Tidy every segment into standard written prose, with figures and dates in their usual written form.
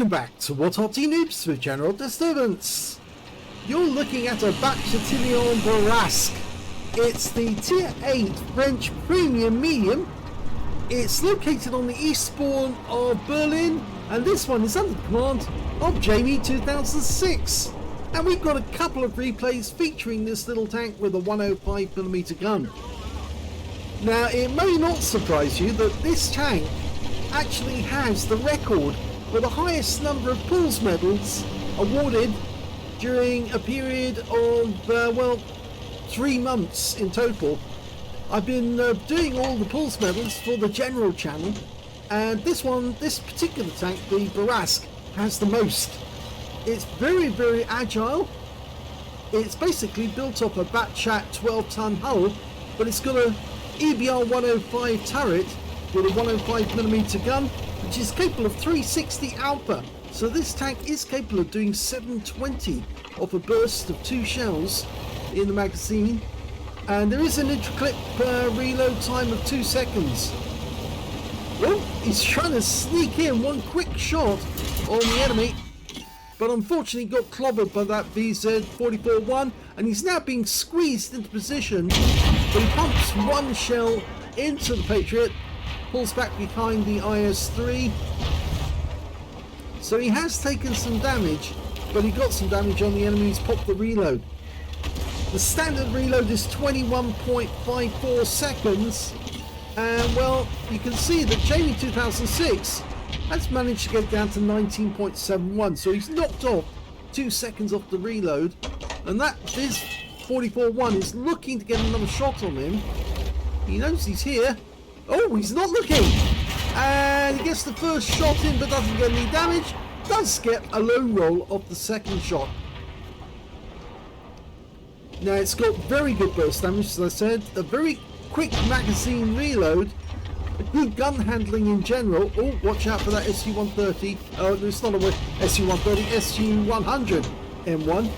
Welcome back to What Arty Noobs with General Disturbance. You're looking at a Bat Châtillon Bourrasque. It's the Tier 8 French Premium Medium. It's located on the eastbourne of Berlin, and this one is under the command of Jamie2006. And we've got a couple of replays featuring this little tank with a 105mm gun. Now, it may not surprise you that this tank actually has the record for the highest number of pools medals awarded during a period of, well, 3 months in total. I've been doing all the pools medals for the general channel, and this particular tank, the Bourrasque, has the most. It's very, very agile. It's basically built up a Bat Chat 12-ton hull, but it's got a EBR 105 turret with a 105mm gun, which is capable of 360 alpha. So this tank is capable of doing 720 off a burst of 2 shells in the magazine, and there is an intra-clip reload time of 2 seconds. Well, he's trying to sneak in one quick shot on the enemy, but unfortunately got clobbered by that VZ-44-1, and he's now being squeezed into position, but he pumps one shell into the Patriot, pulls back behind the IS-3. So he has taken some damage, but he got some damage on the enemy who's popped the reload. The standard reload is 21.54 seconds, and well, you can see that Jamie2006 has managed to get down to 19.71, so he's knocked off 2 seconds off the reload, and that this 44-1 is looking to get another shot on him. He knows he's here. Oh, he's not looking, and he gets the first shot in but doesn't get any damage. Does get a low roll of the second shot. Now, it's got very good burst damage, as I said, a very quick magazine reload, a good gun handling in general. Oh, watch out for that SU-130. Oh, it's not a SU-130, SU-100 M1.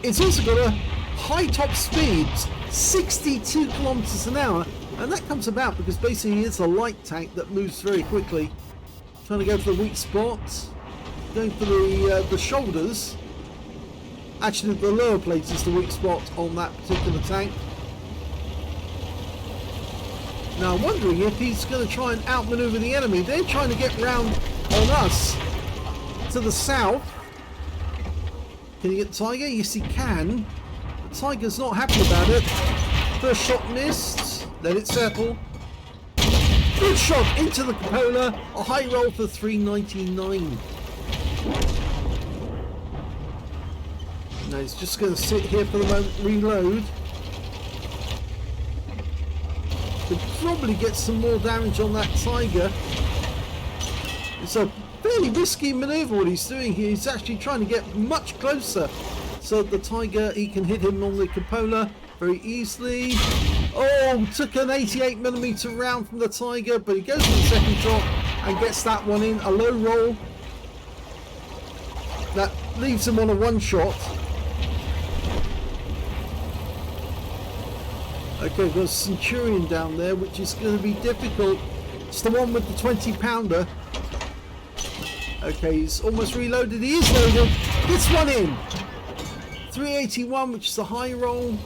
It's also got a high top speed, 62 kilometers an hour, and that comes about because basically it's a light tank that moves very quickly. Trying to go for the weak spot, going for the shoulders. Actually, the lower plate is the weak spot on that particular tank. Now, I'm wondering if he's going to try and outmaneuver the enemy. They're trying to get round on us to the south. Can he get the Tiger? Yes, he can. The Tiger's not happy about it. First shot missed. Let it settle. Good shot into the cupola. A high roll for 399. Now he's just going to sit here for the moment, reload. Could probably get some more damage on that Tiger. It's a fairly risky maneuver what he's doing here. He's actually trying to get much closer so the Tiger, he can hit him on the cupola very easily. Oh, took an 88mm round from the Tiger, but he goes for the second shot and gets that one in. A low roll. That leaves him on a 1 shot. Okay, we've got a Centurion down there, which is going to be difficult. It's the one with the 20-pounder. Okay, he's almost reloaded. He is loaded. Gets one in. 381, which is a high roll.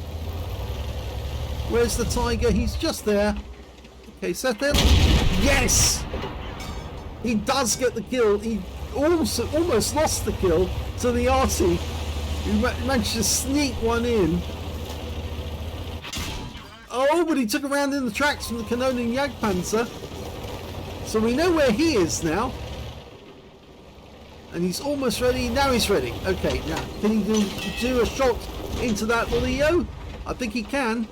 Where's the Tiger? He's just there. Okay, set them. Yes! He does get the kill. He also almost lost the kill to the Arty, who managed to sneak one in. Oh, but he took a round in the tracks from the Kanonen Jagdpanzer. So we know where he is now. And he's almost ready. Now he's ready. Okay, now, can he do a shot into that Leo? I think he can.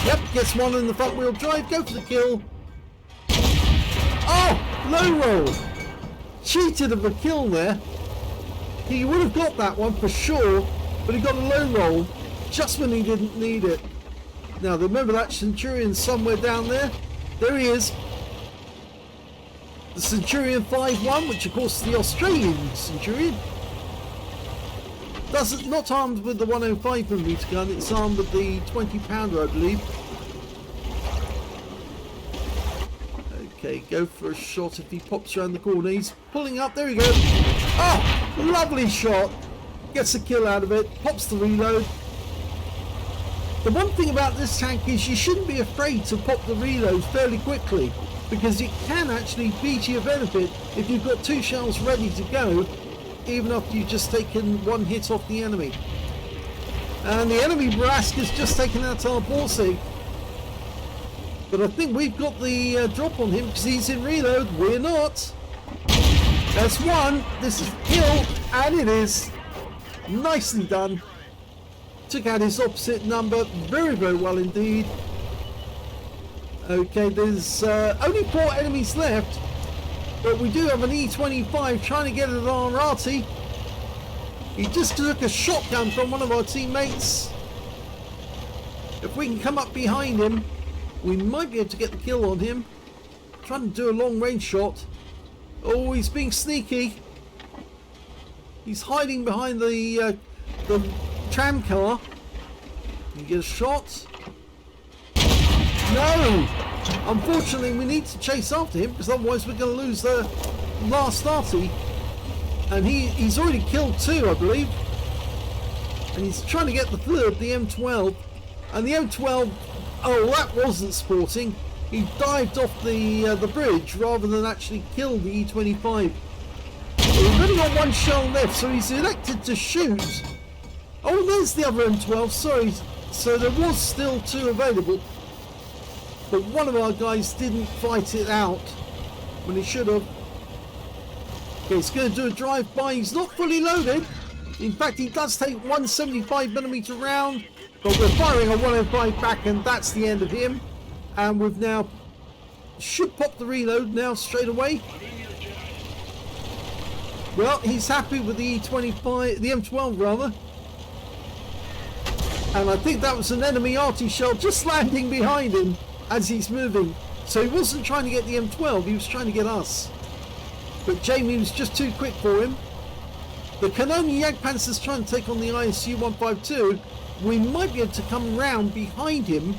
Yep, gets one in the front wheel drive. Go for the kill. Oh, low roll. Cheated of a kill there. He would have got that one for sure, but he got a low roll just when he didn't need it. Now, remember that Centurion somewhere down there? There he is. The Centurion 5-1, which of course is the Australian Centurion. Not armed with the 105mm gun, it's armed with the 20-pounder, I believe. Okay, go for a shot if he pops around the corner. He's pulling up. There we go. Oh, lovely shot. Gets a kill out of it. Pops the reload. The one thing about this tank is you shouldn't be afraid to pop the reload fairly quickly, because it can actually be to your benefit if you've got 2 shells ready to go, even after you've just taken 1 hit off the enemy. And the enemy Bourrasque has just taken out our Bourrasque. But I think we've got the drop on him because he's in reload. We're not. That's one. This is kill, and it is. Nicely done. Took out his opposite number very, very well indeed. Okay, there's only 4 enemies left, but we do have an E25 trying to get at our Arty. He just took a shotgun from one of our teammates. If we can come up behind him, we might be able to get the kill on him. Trying to do a long range shot. Oh, he's being sneaky. He's hiding behind the tram car. Can you get a shot? No! Unfortunately, we need to chase after him because otherwise we're going to lose the last Arty. And he's already killed 2, I believe. And he's trying to get the third, the M12. And the M12, oh, that wasn't sporting. He dived off the bridge rather than actually kill the E25. We've only got 1 shell left, so he's elected to shoot. Oh, there's the other M12, sorry. So there was still 2 available. But one of our guys didn't fight it out when he should have. Okay, he's going to do a drive-by. He's not fully loaded. In fact, he does take 175mm round, but we're firing a 105 back, and that's the end of him. And we've now should pop the reload now straight away. Well, he's happy with the E25, the M12 rather. And I think that was an enemy Arty shell just landing behind him as he's moving. So he wasn't trying to get the M12, he was trying to get us. But Jamie was just too quick for him. The Canonian Jagdpanzer's trying to take on the ISU 152. We might be able to come round behind him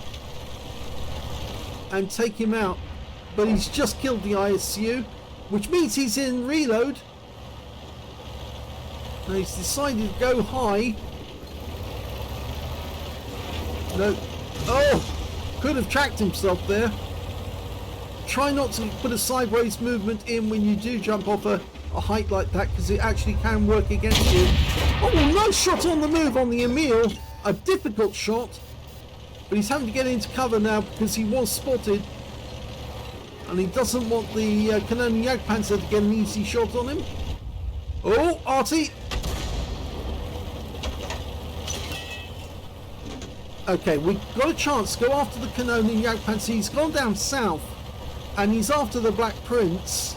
and take him out. But he's just killed the ISU, which means he's in reload. And he's decided to go high. No. Oh! Could have tracked himself there. Try not to put a sideways movement in when you do jump off a height like that, because it actually can work against you. Oh, nice shot on the move on the Emil. A difficult shot. But he's having to get into cover now because he was spotted. And he doesn't want the Canonian Jagdpanzer to get an easy shot on him. Oh, Arty. Okay, we've got a chance to go after the Canonian Jagdpanzer. He's gone down south and he's after the Black Prince.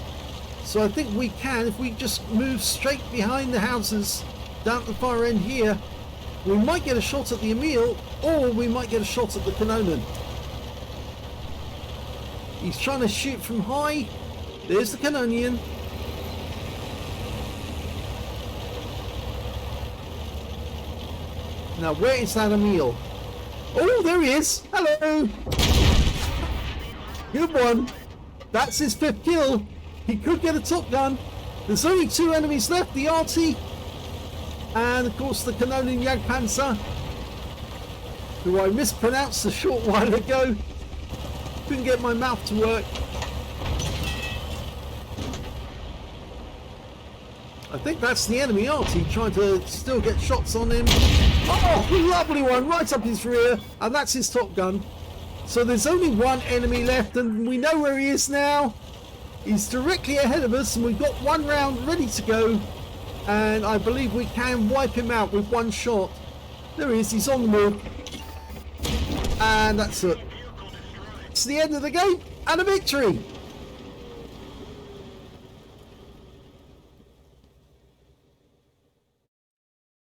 So I think we can, if we just move straight behind the houses down at the far end here, we might get a shot at the Emil, or we might get a shot at the Canonian. He's trying to shoot from high. There's the Canonian. Now where is that Emil? Oh, there he is. Hello. Good one. That's his 5th kill. He could get a top gun. There's only 2 enemies left. The Arty and of course the Canonian Jagdpanzer, who I mispronounced a short while ago. Couldn't get my mouth to work. I think that's the enemy Arty trying to still get shots on him. Oh, lovely one right up his rear, and that's his top gun. So there's only 1 enemy left, and we know where he is now. He's directly ahead of us, and we've got 1 round ready to go, and I believe we can wipe him out with 1 shot. There he is, he's on the move, and that's it. It's the end of the game and a victory.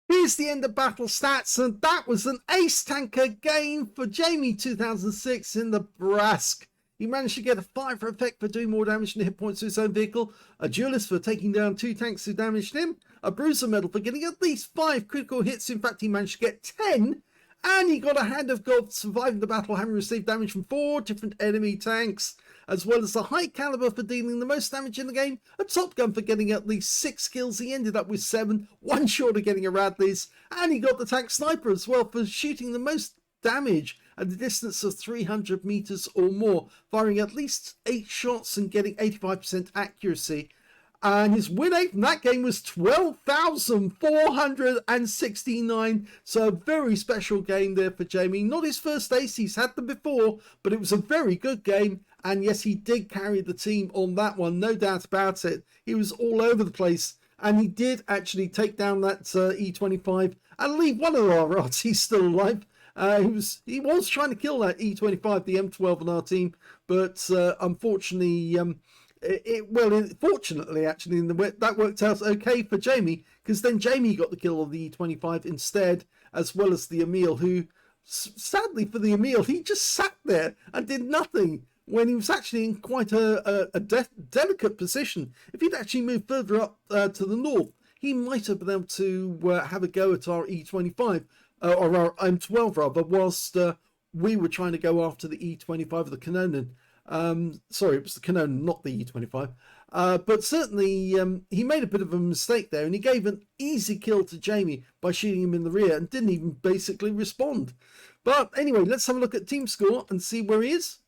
Here's the end of battle stats, and that was an ace tanker game for Jamie2006 in the Bourrasque. He managed to get a 5 for effect for doing more damage than hit points to his own vehicle, a duelist for taking down 2 tanks who damaged him, a bruiser medal for getting at least 5 critical hits. In fact, he managed to get 10, and he got a hand of God for surviving the battle, having received damage from 4 different enemy tanks. as well as a high caliber for dealing the most damage in the game, a top gun for getting at least 6 kills. He ended up with 7, one short of getting a Radley's, and he got the tank sniper as well for shooting the most damage at a distance of 300 meters or more, firing at least 8 shots and getting 85% accuracy. And his win rate from that game was 12,469. So a very special game there for Jamie. Not his first ace, he's had them before, but it was a very good game. And yes, he did carry the team on that one, no doubt about it. He was all over the place. And he did actually take down that E25 and leave one of our Artys still alive. He was trying to kill that E25, the M12 on our team, but unfortunately, fortunately, actually, that worked out okay for Jamie, because then Jamie got the kill on the E25 instead, as well as the Emil, who, sadly for the Emil, he just sat there and did nothing when he was actually in quite a delicate position. If he'd actually moved further up to the north, he might have been able to have a go at our E25, or our M12 rather, whilst we were trying to go after the E25, the Cannonen. Sorry, it was the Cannonen, not the E25. But certainly he made a bit of a mistake there, and he gave an easy kill to Jamie by shooting him in the rear and didn't even basically respond. But anyway, let's have a look at team score and see where he is.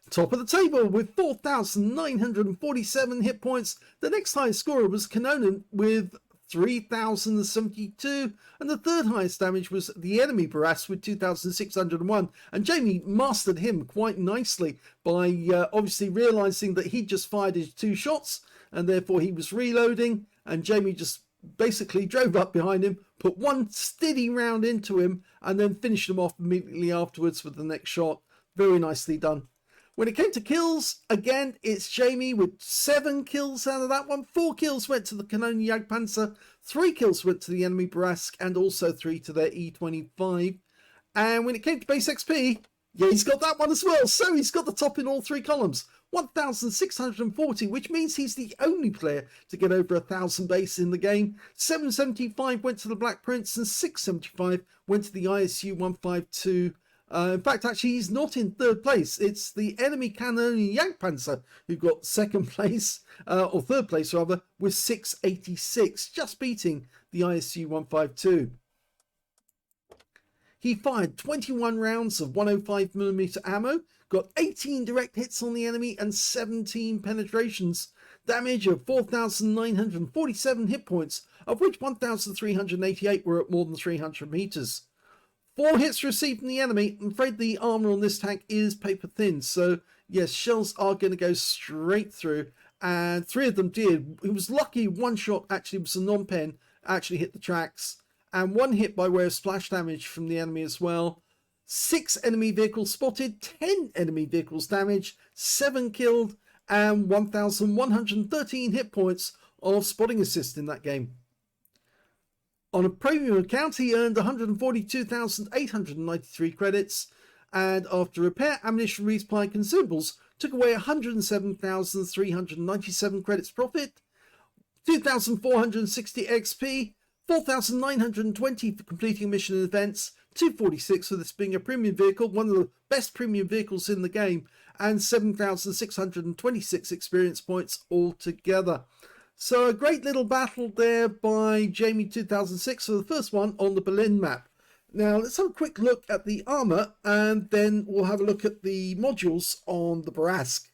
Top of the table with 4,947 hit points. The next highest scorer was Cannonen with 3,072, and the third highest damage was the enemy Bourrasque with 2,601, and Jamie mastered him quite nicely by obviously realizing that he just fired his 2 shots and therefore he was reloading, and Jamie just basically drove up behind him, put one steady round into him, and then finished him off immediately afterwards with the next shot. Very nicely done. When it came to kills, again, it's Jamie with 7 kills out of that one. 4 kills went to the Cannonen Jagdpanzer, 3 kills went to the enemy Bourrasque, and also 3 to their E25. And when it came to base XP, yeah, he's got that one as well. So he's got the top in all 3 columns. 1,640, which means he's the only player to get over 1,000 base in the game. 775 went to the Black Prince, and 675 went to the ISU 152. In fact, actually, he's not in 3rd place. It's the enemy Cannonen Jagdpanzer who got 2nd place, or 3rd place rather, with 686, just beating the ISU 152. He fired 21 rounds of 105mm ammo, got 18 direct hits on the enemy and 17 penetrations. Damage of 4,947 hit points, of which 1,388 were at more than 300 meters. 4 hits received from the enemy. I'm afraid the armor on this tank is paper thin, so yes, shells are going to go straight through, and 3 of them did. He was lucky 1 shot actually was a non-pen, actually hit the tracks, and 1 hit by way of splash damage from the enemy as well. 6 enemy vehicles spotted, 10 enemy vehicles damaged, 7 killed, and 1,113 hit points of spotting assist in that game. On a premium account, he earned 142,893 credits, and after repair, ammunition, resupply, consumables, took away 107,397 credits profit, 2,460 XP, 4,920 for completing mission and events, 246 for this being a premium vehicle, one of the best premium vehicles in the game, and 7,626 experience points altogether. So a great little battle there by Jamie2006 for the first one on the Berlin map. Now let's have a quick look at the armor, and then we'll have a look at the modules on the Bourrasque.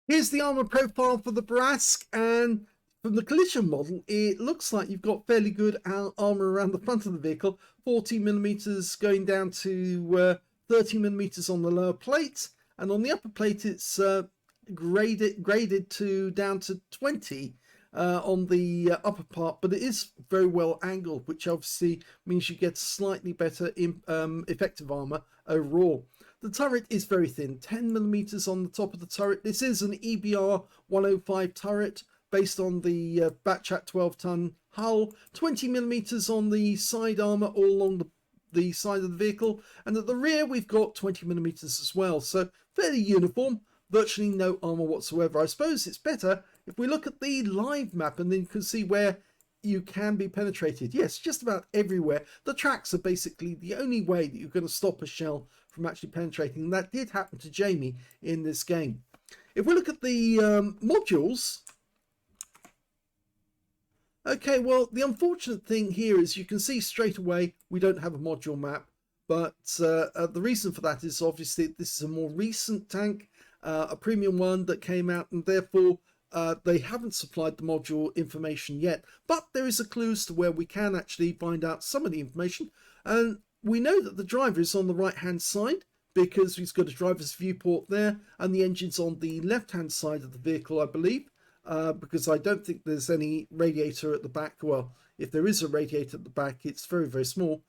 Here's the armor profile for the Bourrasque, and from the collision model, it looks like you've got fairly good armor around the front of the vehicle, 40mm going down to 30mm on the lower plate, and on the upper plate it's graded to down to 20 on the upper part, but it is very well angled, which obviously means you get slightly better effective armor overall. The turret is very thin, 10mm on the top of the turret. This is an EBR 105 turret based on the Bat Châtillon 12-ton hull, 20mm on the side armor all along the side of the vehicle, and at the rear we've got 20mm as well, so fairly uniform. Virtually no armor whatsoever. I suppose it's better if we look at the live map, and then you can see where you can be penetrated. Yes, just about everywhere. The tracks are basically the only way that you're going to stop a shell from actually penetrating. And that did happen to Jamie in this game. If we look at the modules, okay, well, the unfortunate thing here is you can see straight away we don't have a module map. But the reason for that is obviously this is a more recent tank, a premium one that came out, and therefore they haven't supplied the module information yet. But there is a clue as to where we can actually find out some of the information. And we know that the driver is on the right hand side because he's got a driver's viewport there, and the engine's on the left hand side of the vehicle, I believe, because I don't think there's any radiator at the back. Well, if there is a radiator at the back, it's very, very small.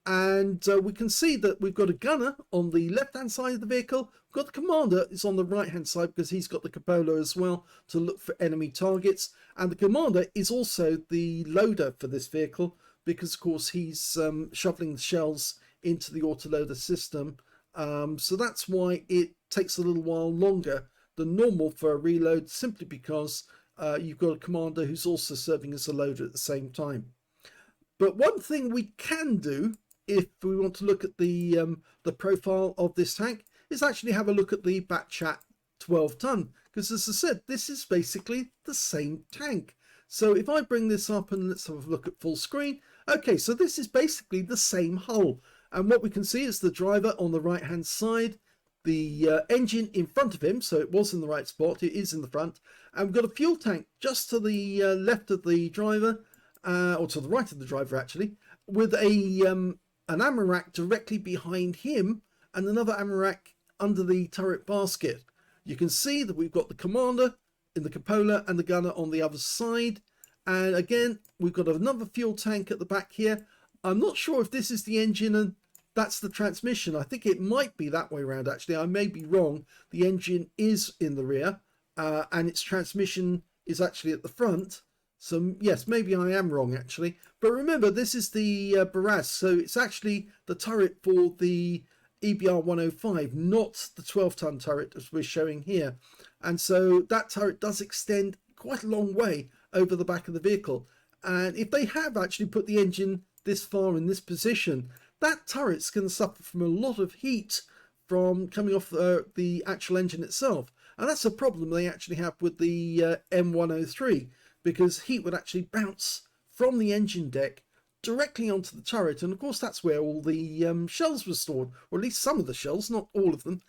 And we can see that we've got a gunner on the left hand side of the vehicle. We've got the commander is on the right hand side because he's got the cupola as well to look for enemy targets. And the commander is also the loader for this vehicle because of course he's shoveling the shells into the autoloader system. So that's why it takes a little while longer than normal for a reload, simply because you've got a commander who's also serving as a loader at the same time. But one thing we can do, if we want to look at the profile of this tank, is actually have a look at the Bat Chat 12 ton, because as I said, this is basically the same tank. So if I bring this up and let's have a look at full screen, okay, so this is basically the same hull, and what we can see is the driver on the right hand side, the engine in front of him, so it was in the right spot, it is in the front, and we've got a fuel tank just to the left of the driver, or to the right of the driver actually, with an ammo rack directly behind him and another ammo rack under the turret basket. You can see that we've got the commander in the cupola and the gunner on the other side, and again we've got another fuel tank at the back here. I'm not sure if this is the engine and that's the transmission. I think it might be that way around actually. I may be wrong. The engine is in the rear and its transmission is actually at the front. So yes, maybe I am wrong actually. But remember, this is the Bourrasque, so it's actually the turret for the EBR 105, not the 12-ton turret as we're showing here. And so that turret does extend quite a long way over the back of the vehicle. And if they have actually put the engine this far in this position, that turret's going to suffer from a lot of heat from coming off the actual engine itself. And that's a problem they actually have with the M103, because heat would actually bounce from the engine deck directly onto the turret, and of course that's where all the shells were stored, or at least some of the shells, not all of them.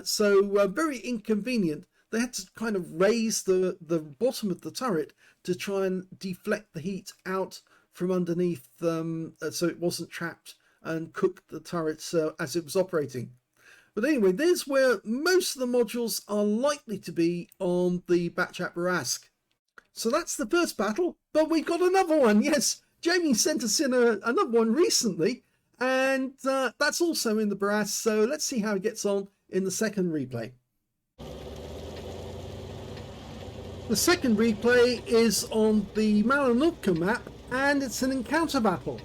So very inconvenient. They had to kind of raise the bottom of the turret to try and deflect the heat out from underneath, so it wasn't trapped and cooked the turret as it was operating. But anyway, there's where most of the modules are likely to be on the Bat Chat Bourrasque. So that's the first battle, but we've got another one. Yes, Jamie sent us in another one recently, and that's also in the Bourrasque. So let's see how it gets on in the second replay. The second replay is on the Malinovka map, and it's an encounter battle.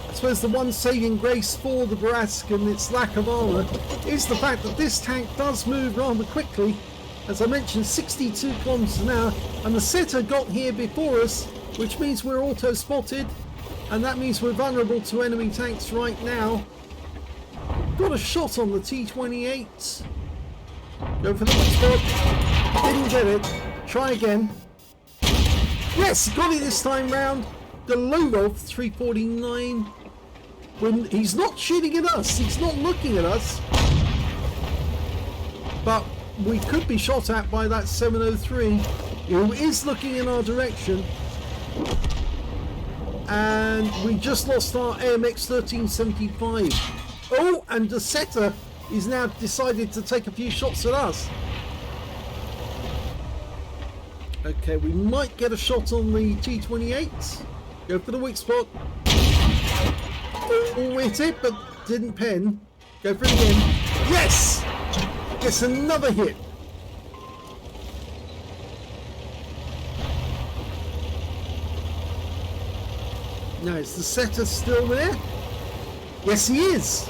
I suppose the one saving grace for the Bourrasque and its lack of armour is the fact that this tank does move rather quickly. As I mentioned, 62 kilometers an hour, and the setter got here before us, which means we're auto spotted, and that means we're vulnerable to enemy tanks right now. Got a shot on the T28. Go for the good spot. Didn't get it. Try again. Yes, got it this time round. The low roll for 349. When he's not shooting at us, he's not looking at us, but we could be shot at by that 703 who is looking in our direction, and we just lost our AMX 1375. Oh, and the setter is now decided to take a few shots at us. Okay, we might get a shot on the T28. Go for the weak spot. Oh, hit it, but didn't pen. Go for it again. Yes! Gets another hit. Now, is the setter still there? Yes, he is.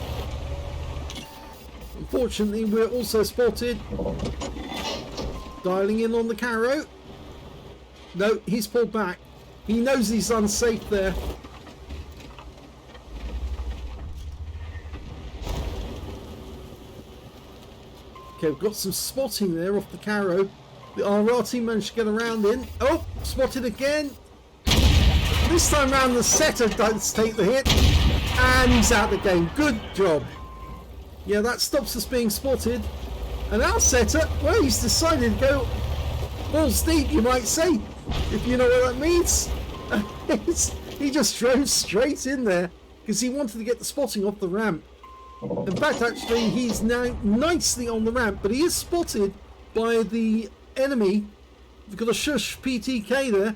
Unfortunately, we're also spotted. Dialing in on the Caro. No, he's pulled back. He knows he's unsafe there. Okay, we've got some spotting there off the Caro. The Arty managed to get around in. Oh, spotted again. This time round the setter does take the hit. And he's out the game. Good job. Yeah, that stops us being spotted. And our setter, well, he's decided to go balls deep, you might say, if you know what that means. He just drove straight in there because he wanted to get the spotting off the ramp. In fact, actually, he's now nicely on the ramp, but he is spotted by the enemy. We've got a shush PTK there.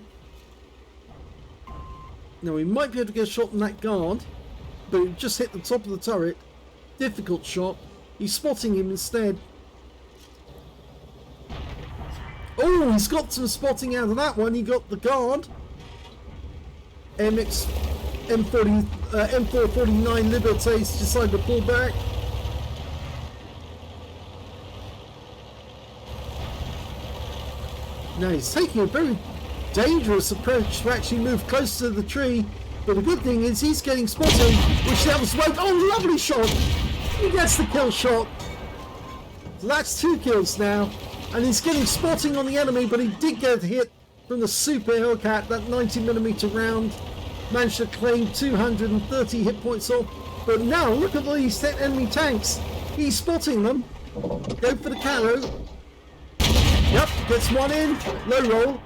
Now, we might be able to get a shot on that guard, but it just hit the top of the turret. Difficult shot. He's spotting him instead. Oh, he's got some spotting out of that one. He got the guard. M449 Libertés decided to pull back. Now he's taking a very dangerous approach to actually move close to the tree. But the good thing is he's getting spotted, which that was right. Oh, lovely shot! He gets the kill shot. So that's 2 kills now. And he's getting spotting on the enemy, but he did get a hit from the Super Hellcat, that 90mm round. Managed to claim 230 hit points off. But now, look at these enemy tanks. He's spotting them. Go for the Caro. Yep, gets one in. Low roll.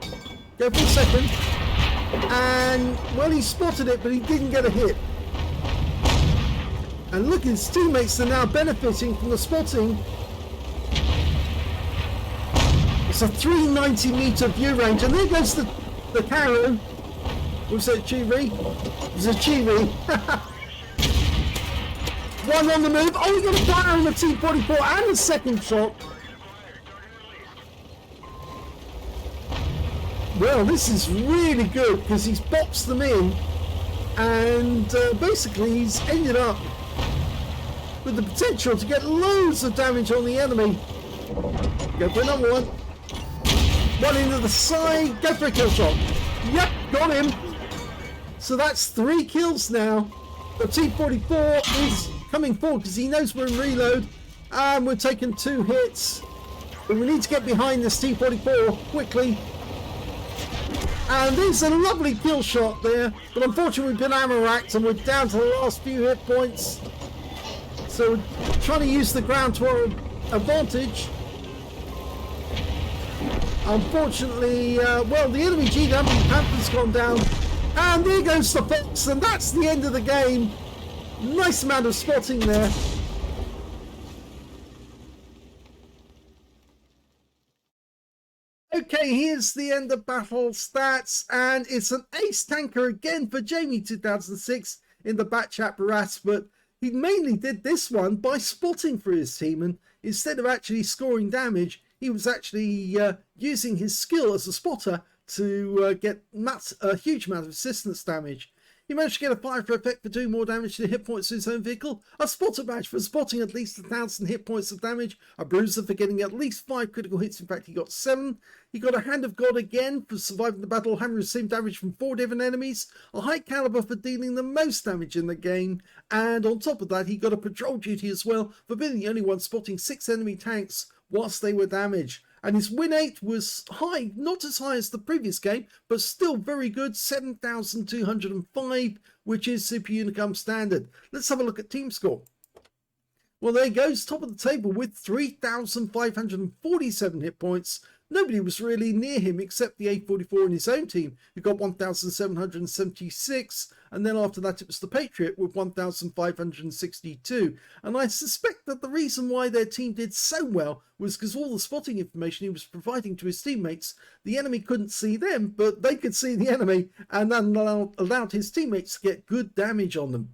Go for the second. And, well, he spotted it, but he didn't get a hit. And look, his teammates are now benefiting from the spotting. It's a 390-meter view range, and there goes the Caro. Was it Chiri? It was a Chiri. One on the move. Oh, he got a fire on the T-44 and a second shot. Well, this is really good because he's boxed them in, and basically he's ended up with the potential to get loads of damage on the enemy. Go for another one. One into the side. Go for a kill shot. Yep, got him. So that's 3 kills now. The T-44 is coming forward because he knows we're in reload. And we're taking 2 hits. But we need to get behind this T-44 quickly. And there's a lovely kill shot there. But unfortunately we've been ammo racked and we're down to the last few hit points. So we're trying to use the ground to our advantage. Unfortunately, well, the enemy Panther's gone down. And there goes the Fox, and that's the end of the game. Nice amount of spotting there. Okay, here's the end of battle stats, and it's an ace tanker again for Jamie2006 in the Bat Châtillon Bourrasque, but he mainly did this one by spotting for his team, and instead of actually scoring damage, he was actually using his skill as a spotter to get a huge amount of assistance damage. He managed to get a fire effect for doing more damage to the hit points of his own vehicle, a spotter badge for spotting at least 1,000 hit points of damage, a bruiser for getting at least 5 critical hits, in fact he got 7. He got a Hand of God again for surviving the battle, having received damage from 4 different enemies, a high caliber for dealing the most damage in the game, and on top of that he got a patrol duty as well for being the only one spotting 6 enemy tanks whilst they were damaged. And his win rate was high, not as high as the previous game, but still very good, 7,205, which is Super Unicum standard. Let's have a look at team score. Well, there he goes, top of the table with 3,547 hit points. Nobody was really near him except the A44 in his own team, who got 1,776, and then after that it was the Patriot with 1,562. And I suspect that the reason why their team did so well was because all the spotting information he was providing to his teammates, the enemy couldn't see them, but they could see the enemy, and that allowed his teammates to get good damage on them.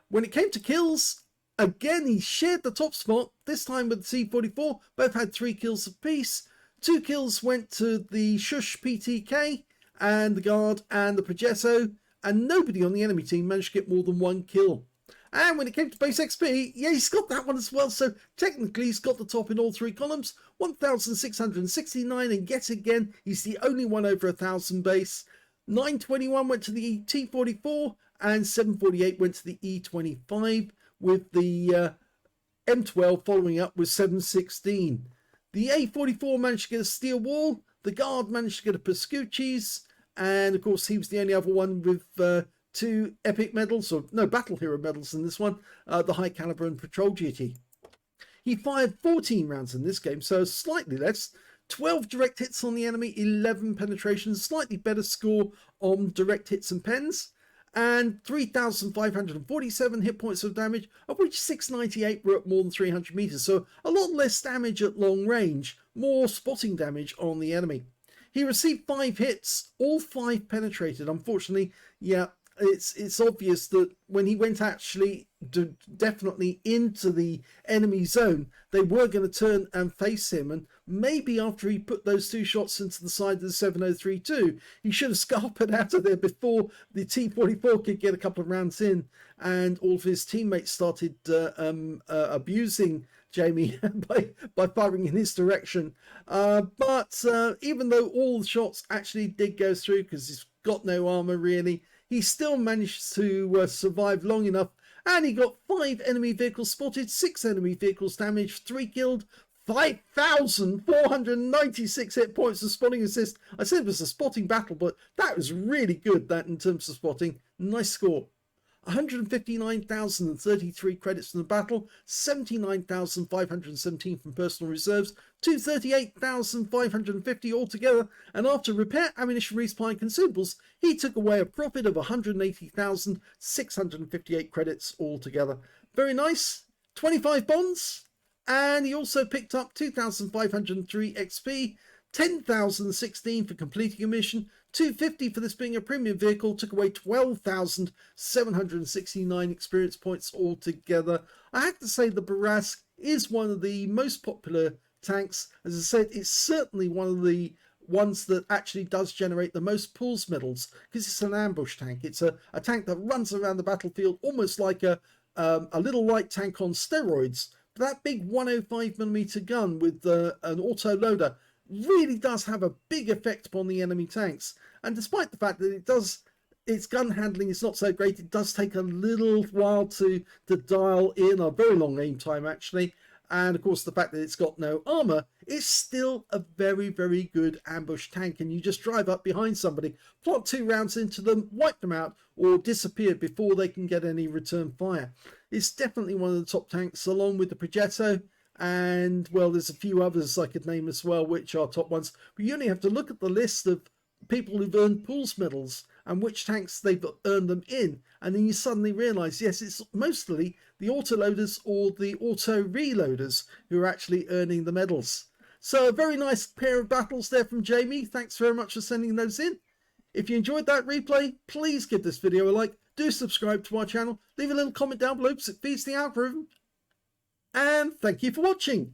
When it came to kills, again he shared the top spot, this time with the C44, both had 3 kills apiece. 2 kills went to the Shush PTK and the Guard and the Progetto, and nobody on the enemy team managed to get more than 1 kill. And when it came to base XP, yeah, he's got that one as well. So technically, he's got the top in all 3 columns, 1,669. And yet again, he's the only one over 1,000 base. 921 went to the T44 and 748 went to the E25, with the M12 following up with 716. The A44 managed to get a steel wall. The guard managed to get a Pascucci's. And of course, he was the only other one with 2 epic medals, or no, battle hero medals in this one, the high caliber and patrol duty. He fired 14 rounds in this game, so slightly less. 12 direct hits on the enemy, 11 penetrations, slightly better score on direct hits and pens, and 3,547 hit points of damage, of which 698 were at more than 300 meters. So a lot less damage at long range, more spotting damage on the enemy. He received 5 hits, all 5 penetrated. Unfortunately, yeah, it's obvious that when he went actually definitely into the enemy zone, they were going to turn and face him. And maybe after he put those 2 shots into the side of the 7032, he should have scarpered out of there before the T44 could get a couple of rounds in, and all of his teammates started abusing Jamie by firing in his direction. But even though all the shots actually did go through, because he's got no armor really, he still managed to survive long enough, and he got 5 enemy vehicles spotted, 6 enemy vehicles damaged, 3 killed, 5,496 hit points of spotting assist. I said it was a spotting battle, but that was really good, that in terms of spotting. Nice score. 159,033 credits from the battle, 79,517 from personal reserves, 238,550 altogether, and after repair, ammunition, resupply and consumables, he took away a profit of 180,658 credits altogether. Very nice. 25 bonds, and he also picked up 2,503 XP, 10,016 for completing a mission, 250 for this being a premium vehicle, took away 12,769 experience points altogether. I have to say the Bourrasque is one of the most popular tanks. As I said, it's certainly one of the ones that actually does generate the most pulls medals, because it's an ambush tank. It's a tank that runs around the battlefield almost like a little light tank on steroids. But that big 105mm gun with an auto loader really does have a big effect upon the enemy tanks. And despite the fact that its gun handling is not so great, it does take a little while to dial in, a very long aim time actually. And of course the fact that it's got no armor, it's still a very, very good ambush tank. And you just drive up behind somebody, plot 2 rounds into them, wipe them out, or disappear before they can get any return fire. It's definitely one of the top tanks, along with the Progetto. And well, there's a few others I could name as well, which are top ones. But you only have to look at the list of people who've earned pools medals and which tanks they've earned them in, and then you suddenly realize, yes, it's mostly the autoloaders or the auto reloaders who are actually earning the medals. So a very nice pair of battles there from Jamie. Thanks very much for sending those in. If you enjoyed that replay, please give this video a like, do subscribe to our channel, leave a little comment down below because it feeds the algorithm. And thank you for watching.